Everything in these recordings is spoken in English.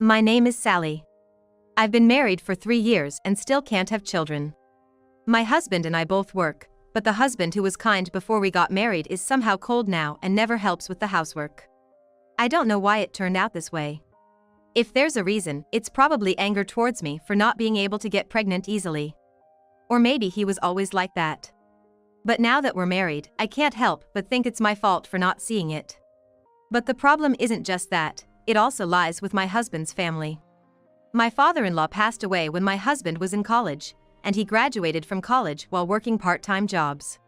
My name is Sally. I've been married for 3 years and still can't have children. My husband and I both work, but the husband who was kind before we got married is somehow cold now and never helps with the housework. I don't know why it turned out this way. If there's a reason, it's probably anger towards me for not being able to get pregnant easily. Or maybe he was always like that. But now that we're married, I can't help but think it's my fault for not seeing it. But the problem isn't just that, it also lies with my husband's family. My father-in-law passed away when my husband was in college, and he graduated from college while working part-time jobs.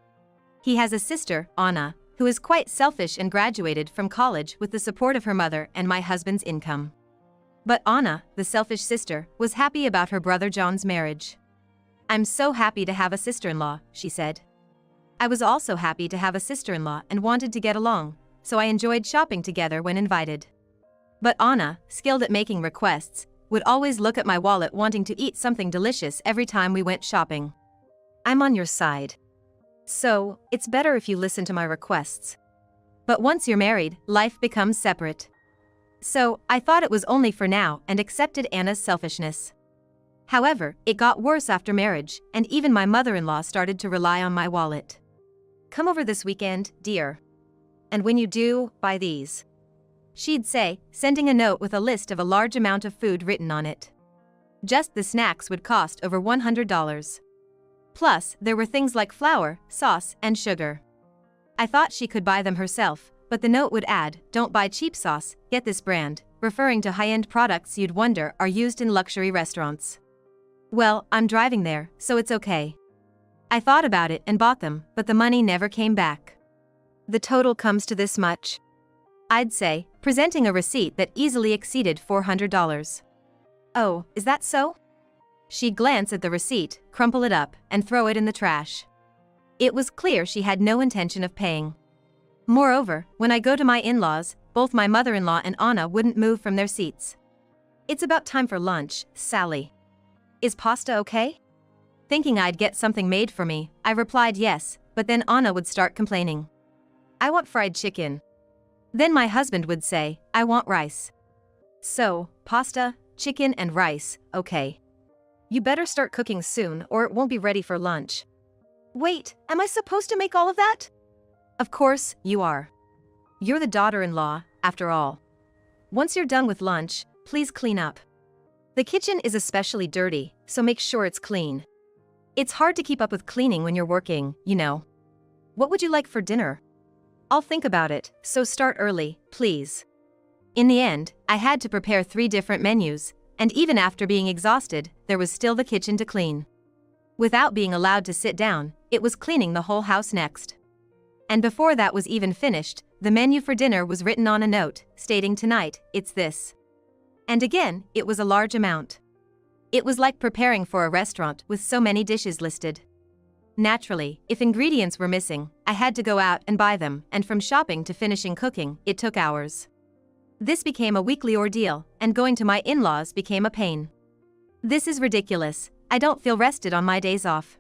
He has a sister, Anna, who is quite selfish and graduated from college with the support of her mother and my husband's income. But Anna, the selfish sister, was happy about her brother John's marriage. "I'm so happy to have a sister-in-law," she said. I was also happy to have a sister-in-law and wanted to get along, so I enjoyed shopping together when invited. But Anna, skilled at making requests, would always look at my wallet wanting to eat something delicious every time we went shopping. I'm on your side. So, it's better if you listen to my requests. But once you're married, life becomes separate. So, I thought it was only for now and accepted Anna's selfishness. However, it got worse after marriage, and even my mother-in-law started to rely on my wallet. "Come over this weekend, dear. And when you do, buy these," she'd say, sending a note with a list of a large amount of food written on it. Just the snacks would cost over $100. Plus, there were things like flour, sauce, and sugar. I thought she could buy them herself, but the note would add, "Don't buy cheap sauce, get this brand," referring to high-end products you'd wonder are used in luxury restaurants. Well, I'm driving there, so it's okay. I thought about it and bought them, but the money never came back. The total comes to this much, I'd say, presenting a receipt that easily exceeded $400. "Oh, is that so?" She'd glance at the receipt, crumple it up, and throw it in the trash. It was clear she had no intention of paying. Moreover, when I go to my in-laws, both my mother-in-law and Anna wouldn't move from their seats. "It's about time for lunch, Sally. Is pasta okay?" Thinking I'd get something made for me, I replied yes, but then Anna would start complaining. "I want fried chicken." Then my husband would say, "I want rice." So, pasta, chicken and rice, okay. "You better start cooking soon or it won't be ready for lunch." "Wait, am I supposed to make all of that?" "Of course, you are. You're the daughter-in-law, after all. Once you're done with lunch, please clean up. The kitchen is especially dirty, so make sure it's clean. It's hard to keep up with cleaning when you're working, you know. What would you like for dinner?" "I'll think about it, so start early, please." In the end, I had to prepare 3 different menus, and even after being exhausted, there was still the kitchen to clean. Without being allowed to sit down, it was cleaning the whole house next. And before that was even finished, the menu for dinner was written on a note, stating tonight, it's this. And again, it was a large amount. It was like preparing for a restaurant with so many dishes listed. Naturally, if ingredients were missing, I had to go out and buy them, and from shopping to finishing cooking, it took hours. This became a weekly ordeal, and going to my in-laws became a pain. This is ridiculous, I don't feel rested on my days off.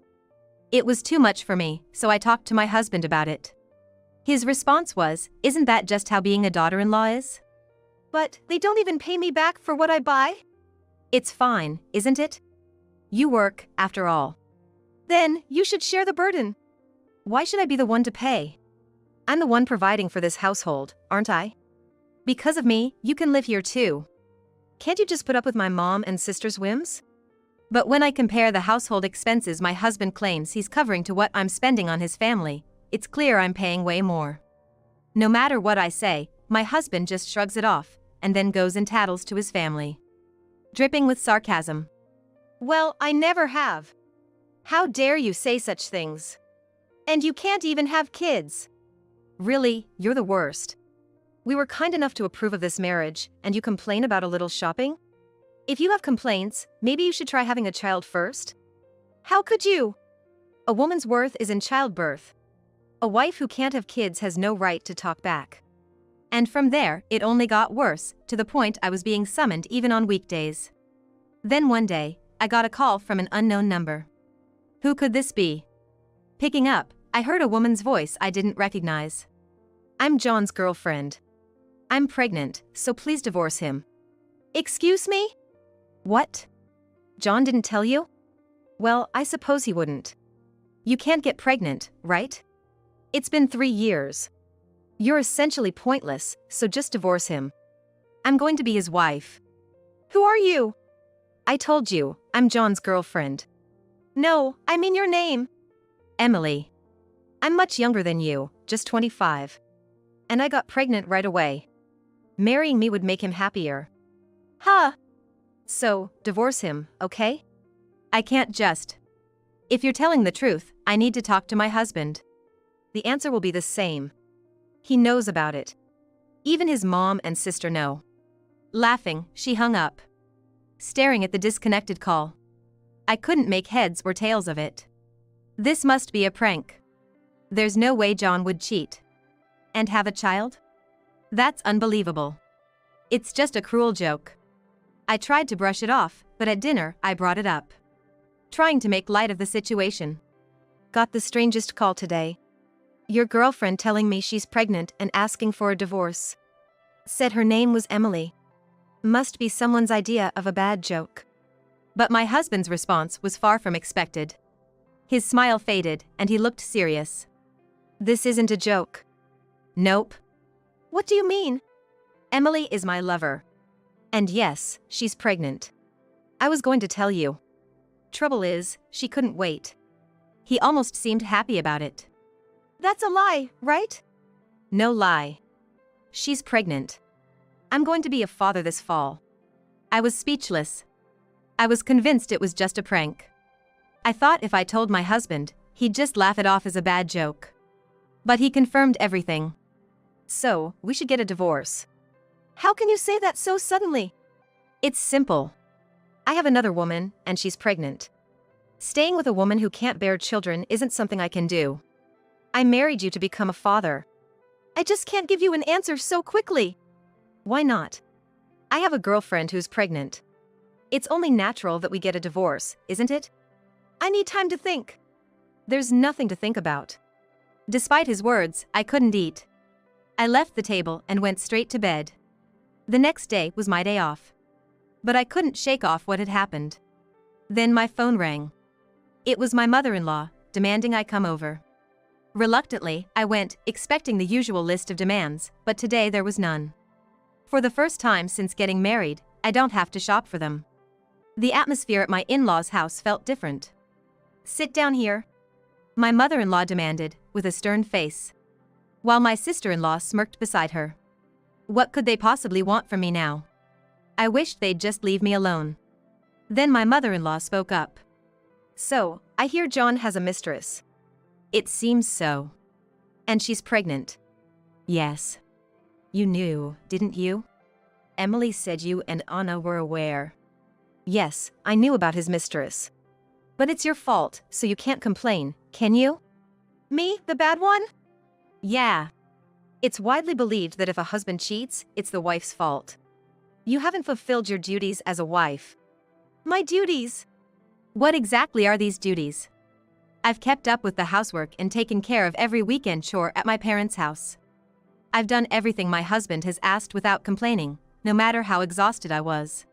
It was too much for me, so I talked to my husband about it. His response was, "Isn't that just how being a daughter-in-law is?" "But they don't even pay me back for what I buy?" "It's fine, isn't it? You work, after all." "Then, you should share the burden." "Why should I be the one to pay? I'm the one providing for this household, aren't I? Because of me, you can live here too. Can't you just put up with my mom and sister's whims?" But when I compare the household expenses my husband claims he's covering to what I'm spending on his family, it's clear I'm paying way more. No matter what I say, my husband just shrugs it off, and then goes and tattles to his family. Dripping with sarcasm. "Well, I never have. How dare you say such things? And you can't even have kids." "Really, you're the worst. We were kind enough to approve of this marriage, and you complain about a little shopping? If you have complaints, maybe you should try having a child first." "How could you?" "A woman's worth is in childbirth. A wife who can't have kids has no right to talk back." And from there, it only got worse, to the point I was being summoned even on weekdays. Then one day, I got a call from an unknown number. Who could this be? Picking up, I heard a woman's voice I didn't recognize. "I'm John's girlfriend. I'm pregnant, so please divorce him." Excuse me? What? John didn't tell you? Well, I suppose he wouldn't. You can't get pregnant, right? It's been 3 years. You're essentially pointless, so just divorce him. I'm going to be his wife. Who are you? I told you, I'm John's girlfriend. No, I mean your name. Emily. I'm much younger than you, just 25. And I got pregnant right away. Marrying me would make him happier. Huh. So, divorce him, okay? I can't just. If you're telling the truth, I need to talk to my husband. The answer will be the same. He knows about it. Even his mom and sister know. Laughing, she hung up, staring at the disconnected call. I couldn't make heads or tails of it. This must be a prank. There's no way John would cheat. And have a child? That's unbelievable. It's just a cruel joke. I tried to brush it off, but at dinner, I brought it up, trying to make light of the situation. Got the strangest call today. Your girlfriend telling me she's pregnant and asking for a divorce. Said her name was Emily. Must be someone's idea of a bad joke. But my husband's response was far from expected. His smile faded, and he looked serious. This isn't a joke. Nope. What do you mean? Emily is my lover. And yes, she's pregnant. I was going to tell you. Trouble is, she couldn't wait. He almost seemed happy about it. That's a lie, right? No lie. She's pregnant. I'm going to be a father this fall. I was speechless. I was convinced it was just a prank. I thought if I told my husband, he'd just laugh it off as a bad joke. But he confirmed everything. So, we should get a divorce. How can you say that so suddenly? It's simple. I have another woman, and she's pregnant. Staying with a woman who can't bear children isn't something I can do. I married you to become a father. I just can't give you an answer so quickly. Why not? I have a girlfriend who's pregnant. It's only natural that we get a divorce, isn't it? I need time to think. There's nothing to think about. Despite his words, I couldn't eat. I left the table and went straight to bed. The next day was my day off. But I couldn't shake off what had happened. Then my phone rang. It was my mother-in-law, demanding I come over. Reluctantly, I went, expecting the usual list of demands, but today there was none. For the first time since getting married, I don't have to shop for them. The atmosphere at my in-laws' house felt different. Sit down here, my mother-in-law demanded, with a stern face, while my sister-in-law smirked beside her. What could they possibly want from me now? I wished they'd just leave me alone. Then my mother-in-law spoke up. So, I hear John has a mistress. It seems so. And she's pregnant. Yes. You knew, didn't you? Emily said you and Anna were aware. Yes, I knew about his mistress. But it's your fault, so you can't complain, can you? Me, the bad one? Yeah. It's widely believed that if a husband cheats, it's the wife's fault. You haven't fulfilled your duties as a wife. My duties? What exactly are these duties? I've kept up with the housework and taken care of every weekend chore at my parents' house. I've done everything my husband has asked without complaining, no matter how exhausted I was.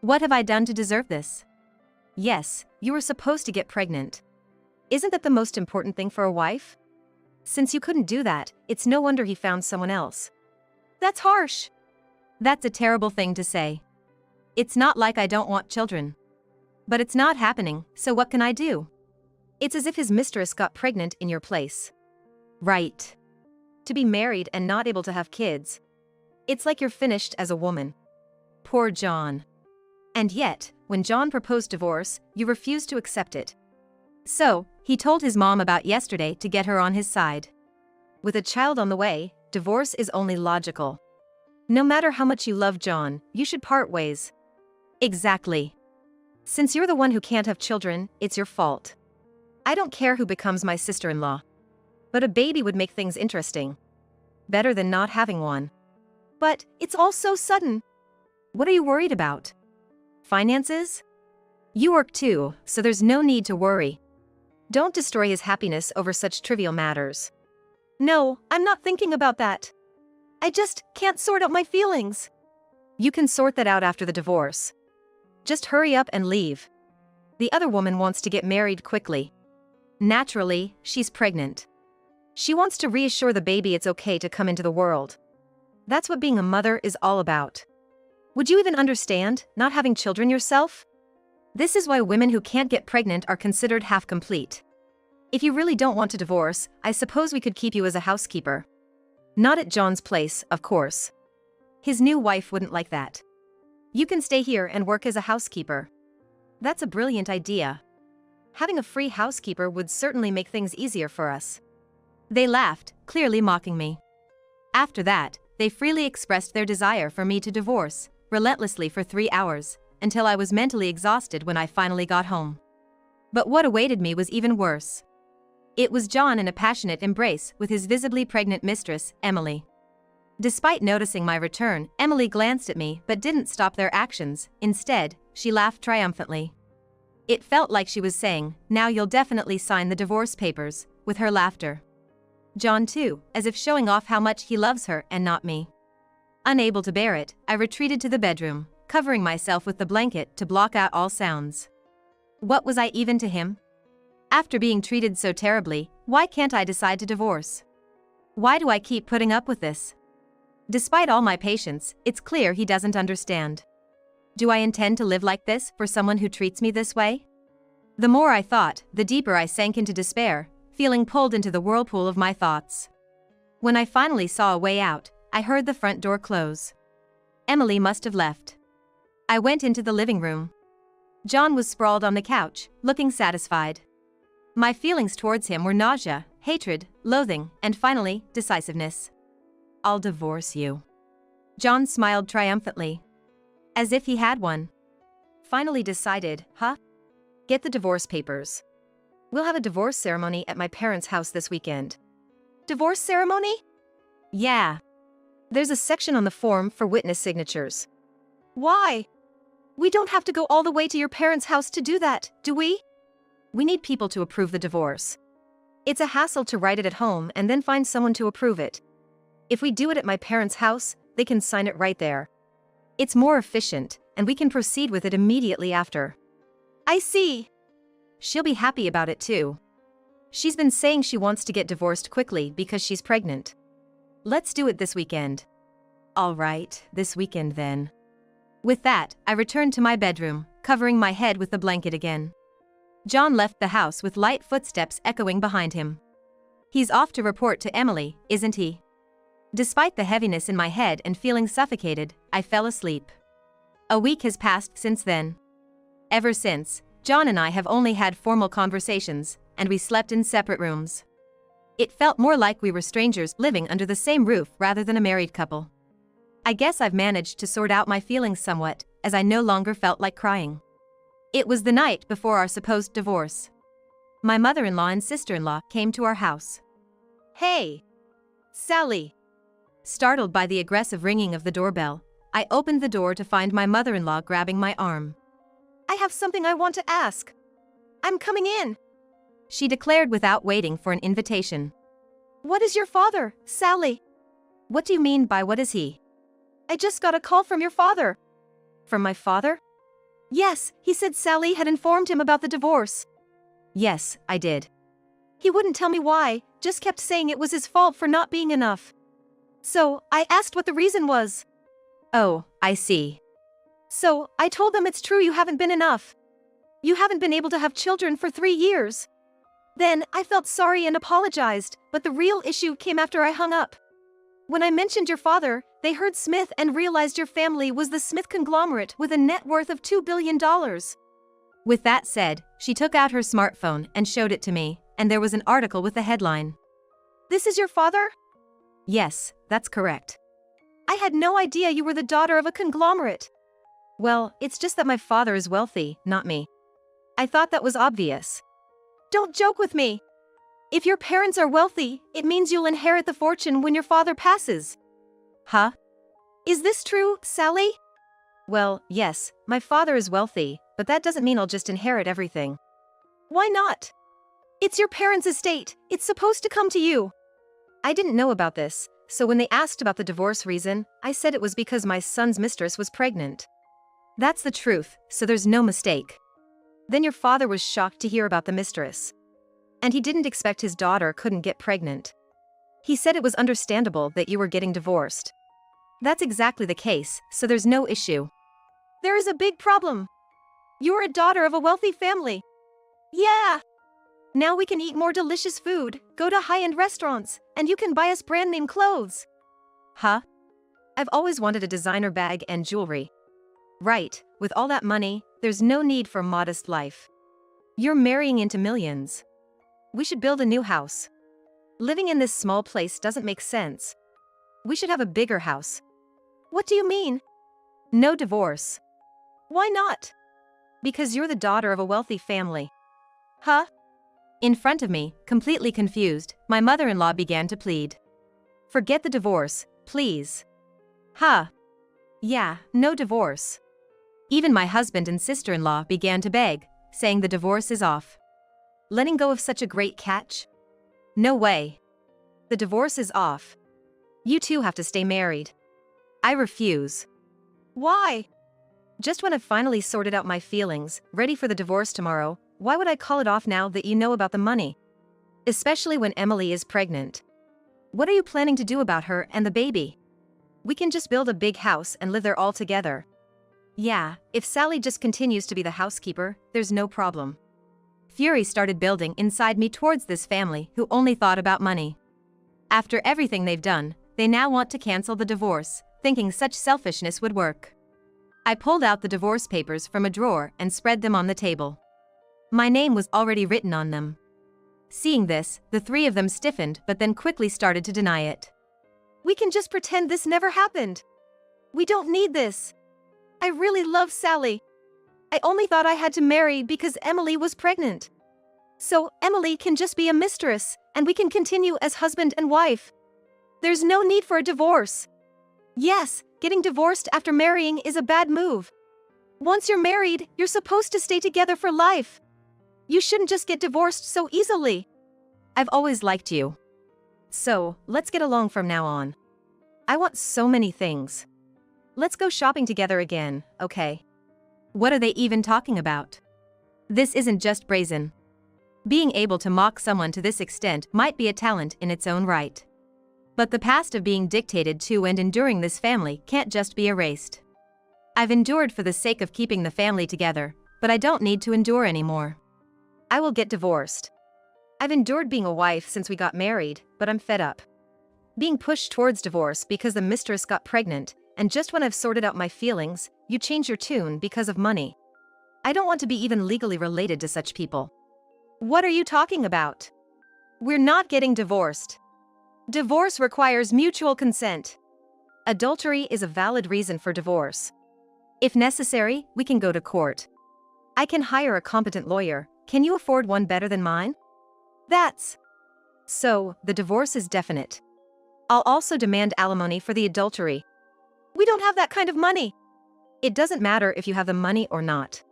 What have I done to deserve this? Yes, you were supposed to get pregnant. Isn't that the most important thing for a wife? Since you couldn't do that, it's no wonder he found someone else. That's harsh. That's a terrible thing to say. It's not like I don't want children. But it's not happening, so what can I do? It's as if his mistress got pregnant in your place. Right. To be married and not able to have kids. It's like you're finished as a woman. Poor John. And yet, when John proposed divorce, you refused to accept it. So, he told his mom about yesterday to get her on his side. With a child on the way, divorce is only logical. No matter how much you love John, you should part ways. Exactly. Since you're the one who can't have children, it's your fault. I don't care who becomes my sister-in-law. But a baby would make things interesting. Better than not having one. But, it's all so sudden. What are you worried about? Finances? You work too, so there's no need to worry. Don't destroy his happiness over such trivial matters. No, I'm not thinking about that. I just can't sort out my feelings. You can sort that out after the divorce. Just hurry up and leave. The other woman wants to get married quickly. Naturally, she's pregnant. She wants to reassure the baby it's okay to come into the world. That's what being a mother is all about. Would you even understand, not having children yourself? This is why women who can't get pregnant are considered half-complete. If you really don't want to divorce, I suppose we could keep you as a housekeeper. Not at John's place, of course. His new wife wouldn't like that. You can stay here and work as a housekeeper. That's a brilliant idea. Having a free housekeeper would certainly make things easier for us. They laughed, clearly mocking me. After that, they freely expressed their desire for me to divorce, relentlessly for 3 hours, until I was mentally exhausted when I finally got home. But what awaited me was even worse. It was John in a passionate embrace with his visibly pregnant mistress, Emily. Despite noticing my return, Emily glanced at me but didn't stop their actions. Instead, she laughed triumphantly. It felt like she was saying, "Now you'll definitely sign the divorce papers," with her laughter. John too, as if showing off how much he loves her and not me. Unable to bear it, I retreated to the bedroom, covering myself with the blanket to block out all sounds. What was I even to him? After being treated so terribly, why can't I decide to divorce? Why do I keep putting up with this? Despite all my patience, it's clear he doesn't understand. Do I intend to live like this for someone who treats me this way? The more I thought, the deeper I sank into despair, feeling pulled into the whirlpool of my thoughts. When I finally saw a way out, I heard the front door close. Emily must have left. I went into the living room. John was sprawled on the couch, looking satisfied. My feelings towards him were nausea, hatred, loathing, and finally, decisiveness. "I'll divorce you." John smiled triumphantly. As if he had one. Finally decided, huh? Get the divorce papers. We'll have a divorce ceremony at my parents' house this weekend. Divorce ceremony? Yeah. There's a section on the form for witness signatures. Why? We don't have to go all the way to your parents' house to do that, do we? We need people to approve the divorce. It's a hassle to write it at home and then find someone to approve it. If we do it at my parents' house, they can sign it right there. It's more efficient, and we can proceed with it immediately after. I see. She'll be happy about it too. She's been saying she wants to get divorced quickly because she's pregnant. Let's do it this weekend. All right, this weekend then. With that, I returned to my bedroom, covering my head with the blanket again. John left the house with light footsteps echoing behind him. He's off to report to Emily, isn't he? Despite the heaviness in my head and feeling suffocated, I fell asleep. A week has passed since then. Ever since, John and I have only had formal conversations, and we slept in separate rooms. It felt more like we were strangers living under the same roof rather than a married couple. I guess I've managed to sort out my feelings somewhat, as I no longer felt like crying. It was the night before our supposed divorce. My mother-in-law and sister-in-law came to our house. "Hey, Sally." Startled by the aggressive ringing of the doorbell, I opened the door to find my mother-in-law grabbing my arm. "I have something I want to ask. I'm coming in," she declared without waiting for an invitation. "What is your father, Sally?" "What do you mean by what is he?" "I just got a call from your father." "From my father?" "Yes, he said Sally had informed him about the divorce." "Yes, I did." "He wouldn't tell me why, just kept saying it was his fault for not being enough. So, I asked what the reason was." "Oh, I see." "So, I told them it's true you haven't been enough. You haven't been able to have children for 3 years. Then, I felt sorry and apologized, but the real issue came after I hung up. When I mentioned your father, they heard Smith and realized your family was the Smith conglomerate with a net worth of $2 billion. With that said, she took out her smartphone and showed it to me, and there was an article with the headline. "This is your father?" "Yes, that's correct." "I had no idea you were the daughter of a conglomerate." "Well, it's just that my father is wealthy, not me. I thought that was obvious." "Don't joke with me. If your parents are wealthy, it means you'll inherit the fortune when your father passes." "Huh? Is this true, Sally?" "Well, yes, my father is wealthy, but that doesn't mean I'll just inherit everything." "Why not? It's your parents' estate, it's supposed to come to you." "I didn't know about this, So when they asked about the divorce reason, I said it was because my son's mistress was pregnant. That's the truth, so there's no mistake. Then your father was shocked to hear about the mistress. And he didn't expect his daughter couldn't get pregnant. He said it was understandable that you were getting divorced. That's exactly the case, so there's no issue. There is a big problem. You're a daughter of a wealthy family. Yeah. Now we can eat more delicious food, go to high-end restaurants, and you can buy us brand-name clothes. Huh? I've always wanted a designer bag and jewelry. Right, with all that money, there's no need for a modest life. You're marrying into millions. We should build a new house. Living in this small place doesn't make sense. We should have a bigger house. What do you mean? No divorce. Why not? Because you're the daughter of a wealthy family. Huh? In front of me, completely confused, my mother-in-law began to plead. Forget the divorce, please. Huh? Yeah, no divorce. Even my husband and sister-in-law began to beg, saying the divorce is off. Letting go of such a great catch? No way. The divorce is off. You two have to stay married. I refuse. Why? Just when I've finally sorted out my feelings, ready for the divorce tomorrow, why would I call it off now that you know about the money? Especially when Emily is pregnant. What are you planning to do about her and the baby? We can just build a big house and live there all together. Yeah, if Sally just continues to be the housekeeper, there's no problem. Fury started building inside me towards this family who only thought about money. After everything they've done, they now want to cancel the divorce, thinking such selfishness would work. I pulled out the divorce papers from a drawer and spread them on the table. My name was already written on them. Seeing this, the three of them stiffened but then quickly started to deny it. We can just pretend this never happened. We don't need this. I really love Sally. I only thought I had to marry because Emily was pregnant. So Emily can just be a mistress, and we can continue as husband and wife. There's no need for a divorce. Yes, getting divorced after marrying is a bad move. Once you're married, you're supposed to stay together for life. You shouldn't just get divorced so easily. I've always liked you. So, let's get along from now on. I want so many things. Let's go shopping together again, okay? What are they even talking about? This isn't just brazen. Being able to mock someone to this extent might be a talent in its own right. But the past of being dictated to and enduring this family can't just be erased. I've endured for the sake of keeping the family together, but I don't need to endure anymore. I will get divorced. I've endured being a wife since we got married, but I'm fed up. Being pushed towards divorce because the mistress got pregnant, and just when I've sorted out my feelings, you change your tune because of money. I don't want to be even legally related to such people. What are you talking about? We're not getting divorced. Divorce requires mutual consent. Adultery is a valid reason for divorce. If necessary, we can go to court. I can hire a competent lawyer. Can you afford one better than mine? That's... So, the divorce is definite. I'll also demand alimony for the adultery. We don't have that kind of money. It doesn't matter if you have the money or not.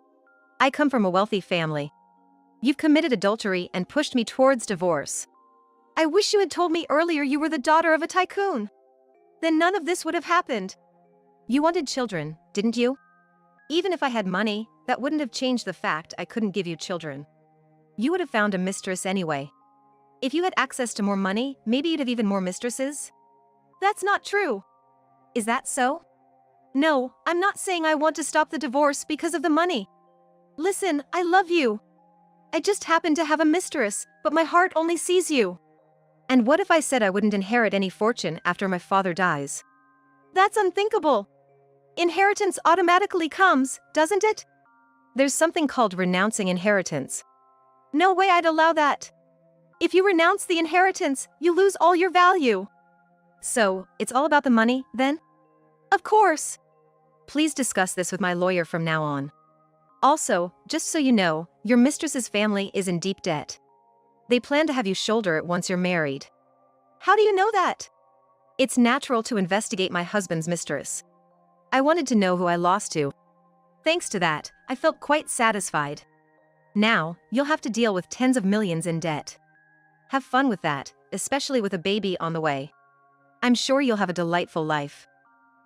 I come from a wealthy family. You've committed adultery and pushed me towards divorce. I wish you had told me earlier you were the daughter of a tycoon. Then none of this would have happened. You wanted children, didn't you? Even if I had money, that wouldn't have changed the fact I couldn't give you children. You would have found a mistress anyway. If you had access to more money, maybe you'd have even more mistresses? That's not true. Is that so? No, I'm not saying I want to stop the divorce because of the money. Listen, I love you. I just happen to have a mistress, but my heart only sees you. And what if I said I wouldn't inherit any fortune after my father dies? That's unthinkable. Inheritance automatically comes, doesn't it? There's something called renouncing inheritance. No way I'd allow that. If you renounce the inheritance, you lose all your value. So, it's all about the money, then? Of course. Please discuss this with my lawyer from now on. Also, just so you know, your mistress's family is in deep debt. They plan to have you shoulder it once you're married. How do you know that? It's natural to investigate my husband's mistress. I wanted to know who I lost to. Thanks to that, I felt quite satisfied. Now, you'll have to deal with tens of millions in debt. Have fun with that, especially with a baby on the way. I'm sure you'll have a delightful life."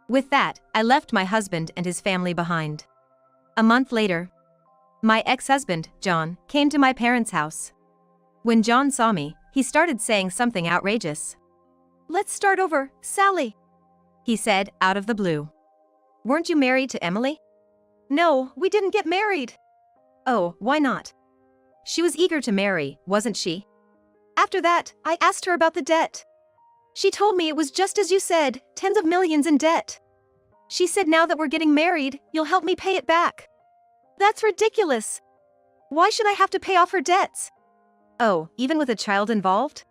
With that, I left my husband and his family behind. A month later, my ex-husband, John, came to my parents' house. When John saw me, he started saying something outrageous. "Let's start over, Sally," he said, out of the blue. "Weren't you married to Emily?" "No, we didn't get married." "Oh, why not?" "She was eager to marry, wasn't she?" "After that, I asked her about the debt. She told me it was just as you said, tens of millions in debt. She said now that we're getting married, you'll help me pay it back. That's ridiculous. Why should I have to pay off her debts?" "Oh, even with a child involved?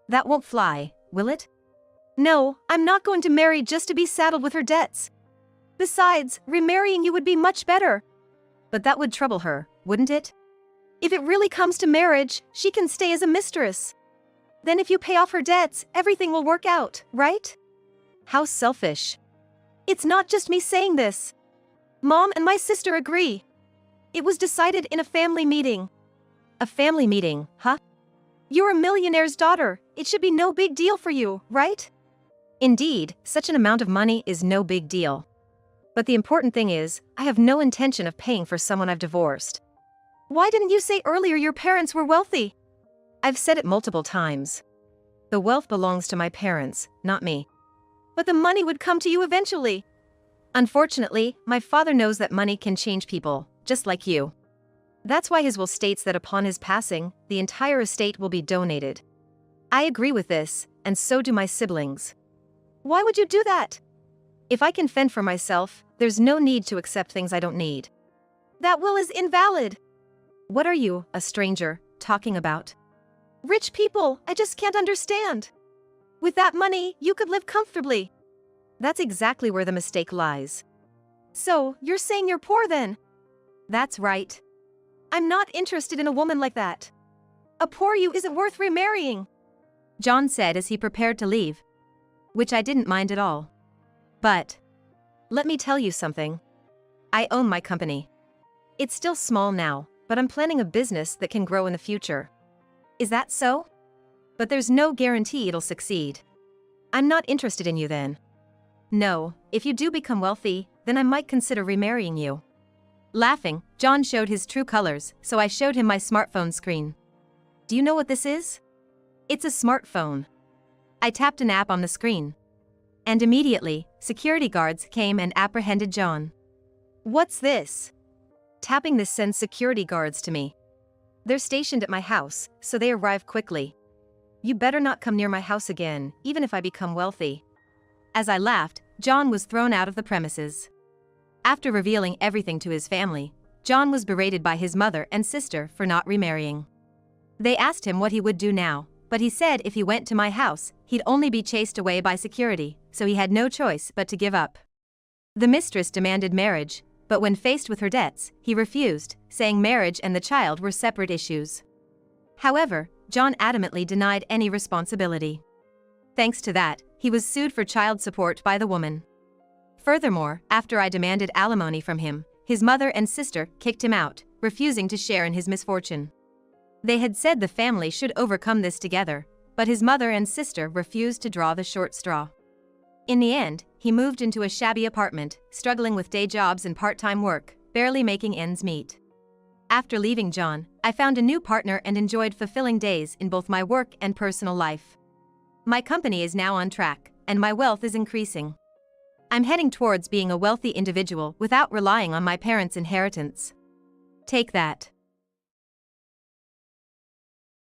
That won't fly, will it?" "No, I'm not going to marry just to be saddled with her debts. Besides, remarrying you would be much better." "But that would trouble her, wouldn't it?" "If it really comes to marriage, she can stay as a mistress. Then if you pay off her debts, everything will work out, right?" "How selfish." "It's not just me saying this. Mom and my sister agree. It was decided in a family meeting." "A family meeting, huh?" "You're a millionaire's daughter, it should be no big deal for you, right?" "Indeed, such an amount of money is no big deal. But the important thing is, I have no intention of paying for someone I've divorced." "Why didn't you say earlier your parents were wealthy?" "I've said it multiple times. The wealth belongs to my parents, not me." "But the money would come to you eventually." "Unfortunately, my father knows that money can change people, just like you. That's why his will states that upon his passing, the entire estate will be donated. I agree with this, and so do my siblings." "Why would you do that?" "If I can fend for myself, there's no need to accept things I don't need." "That will is invalid." "What are you, a stranger, talking about?" "Rich people, I just can't understand. With that money, you could live comfortably." "That's exactly where the mistake lies." "So, you're saying you're poor then?" "That's right." "I'm not interested in a woman like that. A poor you isn't worth remarrying," John said as he prepared to leave. Which I didn't mind at all. "But let me tell you something. I own my company. It's still small now, but I'm planning a business that can grow in the future." "Is that so?" "But there's no guarantee it'll succeed." "I'm not interested in you then." "No, if you do become wealthy, then I might consider remarrying you." Laughing, John showed his true colors, so I showed him my smartphone screen. "Do you know what this is?" "It's a smartphone." I tapped an app on the screen. And immediately, security guards came and apprehended John. "What's this?" "Tapping this sends security guards to me. They're stationed at my house, so they arrive quickly. You better not come near my house again, even if I become wealthy." As I laughed, John was thrown out of the premises. After revealing everything to his family, John was berated by his mother and sister for not remarrying. They asked him what he would do now, but he said if he went to my house, he'd only be chased away by security, so he had no choice but to give up. The mistress demanded marriage, but when faced with her debts, he refused, saying marriage and the child were separate issues. However, John adamantly denied any responsibility. Thanks to that, he was sued for child support by the woman. Furthermore, after I demanded alimony from him, his mother and sister kicked him out, refusing to share in his misfortune. They had said the family should overcome this together, but his mother and sister refused to draw the short straw. In the end, he moved into a shabby apartment, struggling with day jobs and part-time work, barely making ends meet. After leaving John, I found a new partner and enjoyed fulfilling days in both my work and personal life. My company is now on track, and my wealth is increasing. I'm heading towards being a wealthy individual without relying on my parents' inheritance. Take that.